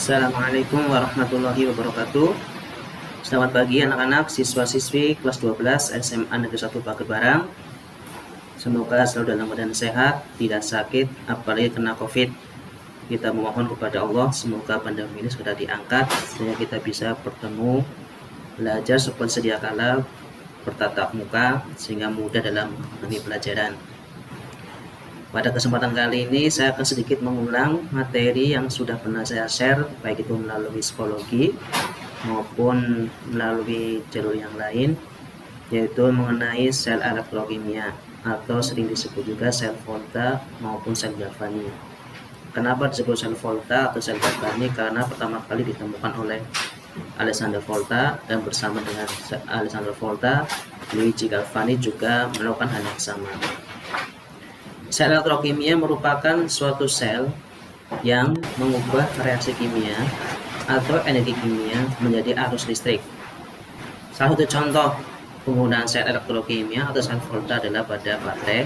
Assalamualaikum warahmatullahi wabarakatuh. Selamat pagi anak-anak siswa-siswi kelas 12 SMA Negeri 1 Pagerbarang. Semoga selalu dalam keadaan sehat, tidak sakit, apalagi kena COVID. Kita memohon kepada Allah semoga pandemi ini sudah diangkat sehingga kita bisa bertemu, belajar seperti sedia kala, bertatap muka sehingga mudah dalam menjalani pelajaran. Pada kesempatan kali ini saya akan sedikit mengulang materi yang sudah pernah saya share, baik itu melalui psikologi maupun melalui jalur yang lain, yaitu mengenai sel elektrokimia atau sering disebut juga sel Volta maupun sel Galvani. Kenapa disebut sel Volta atau sel Galvani? Karena pertama kali ditemukan oleh Alessandro Volta, dan bersama dengan Alessandro Volta, Luigi Galvani juga melakukan hal yang sama. Sel elektrokimia merupakan suatu sel yang mengubah reaksi kimia atau energi kimia menjadi arus listrik. Salah satu contoh penggunaan sel elektrokimia atau sel Volta adalah pada baterai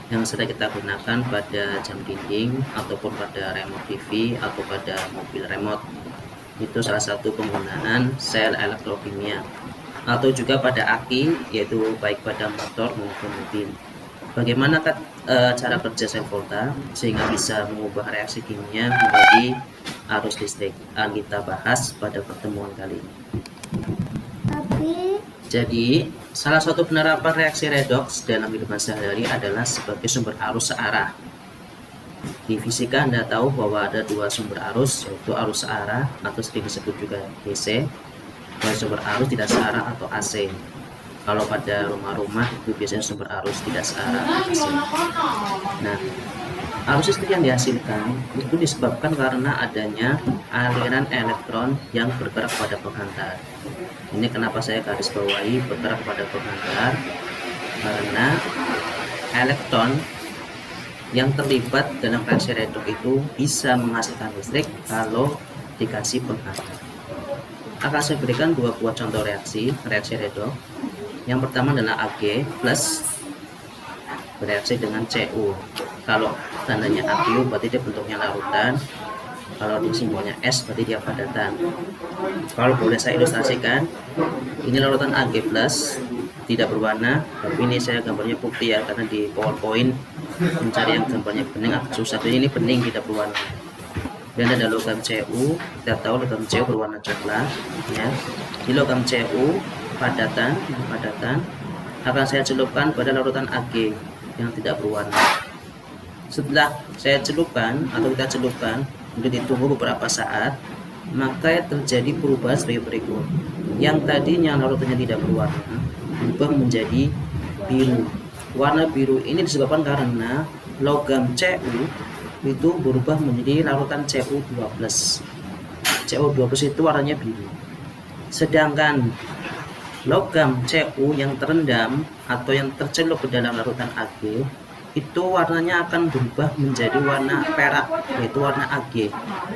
yang sering kita gunakan pada jam dinding ataupun pada remote TV atau pada mobil remote. Itu salah satu penggunaan sel elektrokimia. Atau juga pada aki, yaitu baik pada motor maupun mobil. Bagaimana cara kerja sel Volta sehingga bisa mengubah reaksi kimia menjadi arus listrik? Akan kita bahas pada pertemuan kali ini. Jadi, salah satu penerapan reaksi redoks dalam kehidupan sehari-hari adalah sebagai sumber arus searah. Di fisika Anda tahu bahwa ada dua sumber arus, yaitu arus searah atau sering disebut juga DC, dan sumber arus tidak searah atau AC. Kalau pada rumah-rumah itu biasanya sumber arus tidak searah AC. Nah, arus listrik yang dihasilkan itu disebabkan karena adanya aliran elektron yang bergerak pada penghantar. Ini kenapa saya garis bawahi bergerak pada penghantar, karena elektron yang terlibat dalam reaksi redoks itu bisa menghasilkan listrik kalau dikasih penghantar. Akan saya berikan dua buah contoh reaksi redoks. Yang pertama adalah Ag plus bereaksi dengan Cu. Kalau tandanya Ag berarti dia bentuknya larutan, kalau di simbolnya S berarti dia padatan. Kalau boleh saya ilustrasikan, ini larutan Ag plus, tidak berwarna, tapi ini saya gambarnya putih ya, karena di PowerPoint mencari yang gambarnya bening agak susah. Jadi ini bening, tidak berwarna. Dan ada logam Cu, kita tahu logam Cu berwarna coklat ya. Di logam Cu padatan akan saya celupkan pada larutan Ag yang tidak berwarna. Setelah saya celupkan atau kita celupkan, untuk ditunggu beberapa saat, maka terjadi perubahan sebagai berikut. Yang tadinya larutannya tidak berwarna berubah menjadi biru. Warna biru ini disebabkan karena logam Cu itu berubah menjadi larutan Cu2+. Cu2+ itu warnanya biru. Sedangkan logam Cu yang terendam atau yang tercelup ke dalam larutan Ag itu warnanya akan berubah menjadi warna perak, yaitu warna Ag.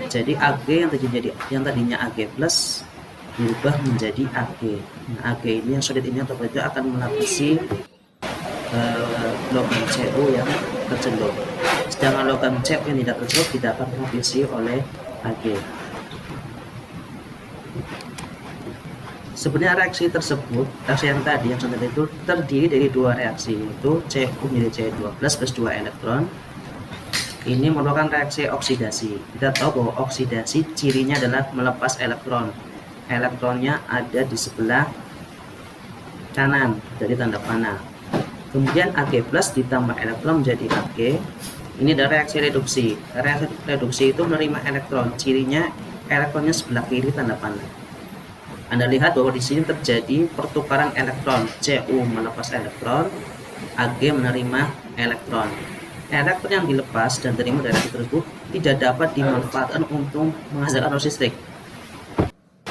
Jadi Ag yang tadinya Ag plus berubah menjadi Ag. Nah, Ag ini yang solid ini atau itu akan melapisi logam Cu yang tercelup. Sedangkan logam Cu yang tidak tercelup tidak akan dilapisi oleh Ag. Sebenarnya reaksi tersebut, reaksi yang tadi yang contoh itu terdiri dari dua reaksi, yaitu Cu menjadi Cu2+ plus 2 elektron. Ini merupakan reaksi oksidasi. Kita tahu bahwa oksidasi cirinya adalah melepas elektron. Elektronnya ada di sebelah kanan dari tanda panah. Kemudian Ag plus ditambah elektron menjadi Ag. Ini adalah reaksi reduksi. Reaksi reduksi itu menerima elektron. Cirinya elektronnya sebelah kiri tanda panah. Anda lihat bahwa di sini terjadi pertukaran elektron. Cu melepas elektron, Ag menerima elektron. Elektron yang dilepas dan terima dari reaksi tersebut tidak dapat dimanfaatkan untuk menghasilkan arus listrik.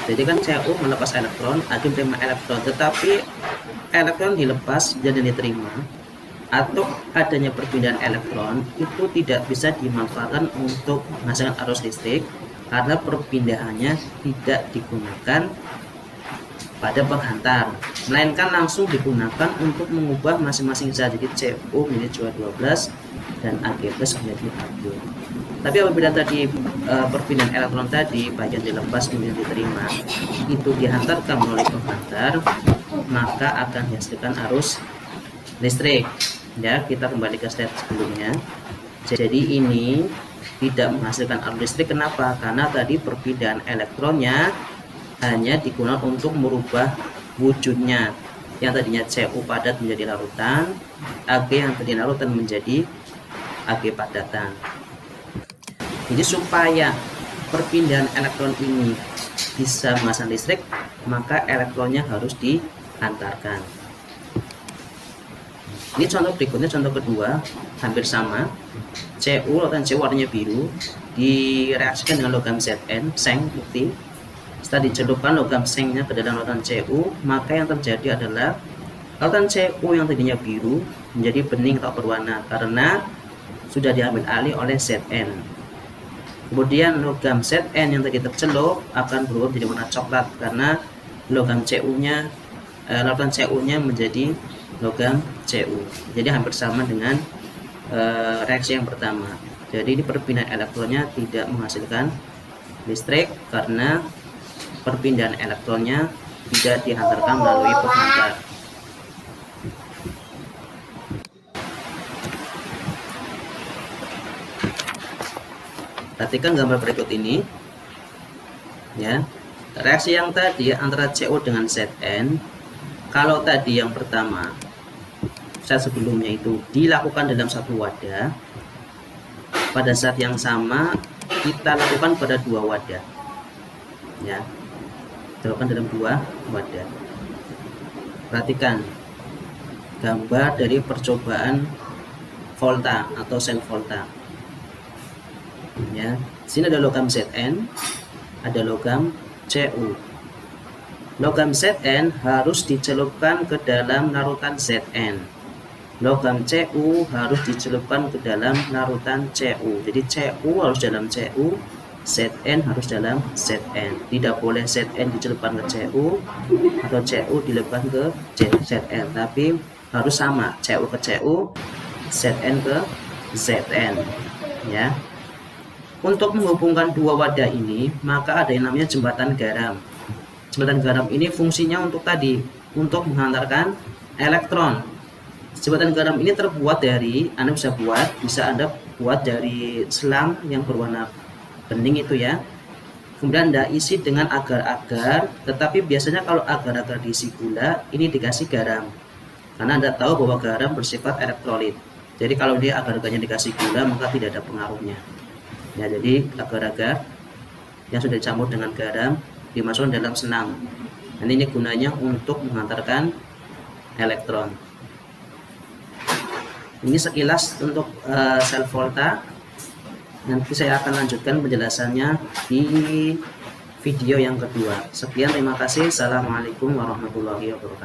Jadi kan Cu melepas elektron, Ag menerima elektron, tetapi elektron dilepas dan diterima atau adanya perpindahan elektron itu tidak bisa dimanfaatkan untuk menghasilkan arus listrik karena perpindahannya tidak digunakan pada penghantar, melainkan langsung digunakan untuk mengubah masing-masing zat. Jadi Cu menjadi Cu2+ dan Ag plus menjadi Ag. Tapi apabila tadi perpindahan elektron tadi baik yang dilepas kemudian diterima itu dihantarkan melalui penghantar, maka akan dihasilkan arus listrik. Ya, kita kembali ke slide sebelumnya. Jadi ini tidak menghasilkan arus listrik. Kenapa? Karena tadi perpindahan elektronnya hanya digunakan untuk merubah wujudnya, yang tadinya Cu padat menjadi larutan, Ag yang tadinya larutan menjadi Ag padatan. Jadi supaya perpindahan elektron ini bisa menghasilkan listrik, maka elektronnya harus dihantarkan. Ini contoh berikutnya, contoh kedua, hampir sama. Cu, lautan Cu warnanya biru, direaksikan dengan logam Zn, seng putih. Setelah dicelupkan logam sengnya ke dalam lautan Cu, maka yang terjadi adalah lautan Cu yang tadinya biru menjadi bening atau berwarna karena sudah diambil alih oleh Zn. Kemudian logam Zn yang tadi tercelup akan berubah menjadi warna coklat karena logam Cu-nya, lautan Cu-nya menjadi logam Cu. Jadi hampir sama dengan reaksi yang pertama. Jadi ini perpindahan elektronnya tidak menghasilkan listrik karena perpindahan elektronnya tidak dihantarkan melalui penghantar. Perhatikan gambar berikut ini. Ya. Reaksi yang tadi antara Cu dengan Zn, kalau tadi yang pertama saat sebelumnya itu dilakukan dalam satu wadah, pada saat yang sama kita lakukan pada dua wadah. Ya. Dilakukan dalam dua wadah. Perhatikan gambar dari percobaan volta atau sel volta. Ya, sini ada logam Zn, ada logam Cu. Logam Zn harus dicelupkan ke dalam larutan Zn. Logam Cu harus dicelupkan ke dalam larutan Cu. Jadi Cu harus dalam Cu, Zn harus dalam Zn. Tidak boleh Zn dicelupkan ke Cu atau Cu dilepaskan ke Zn, tapi harus sama, Cu ke Cu, Zn ke Zn. Ya. Untuk menghubungkan dua wadah ini, maka ada yang namanya jembatan garam. Jembatan garam ini fungsinya untuk tadi, untuk menghantarkan elektron. Jembatan garam ini terbuat dari, Anda bisa Anda buat dari selang yang berwarna bening itu ya. Kemudian Anda isi dengan agar-agar, tetapi biasanya kalau agar-agar diisi gula, ini dikasih garam. Karena Anda tahu bahwa garam bersifat elektrolit. Jadi kalau dia agar-agarnya dikasih gula, maka tidak ada pengaruhnya. Ya, jadi agar-agar yang sudah dicampur dengan garam dimasukkan dalam senang. Dan ini gunanya untuk menghantarkan elektron. Ini sekilas untuk sel volta. Nanti saya akan lanjutkan penjelasannya di video yang kedua. Sekian, terima kasih. Assalamualaikum warahmatullahi wabarakatuh.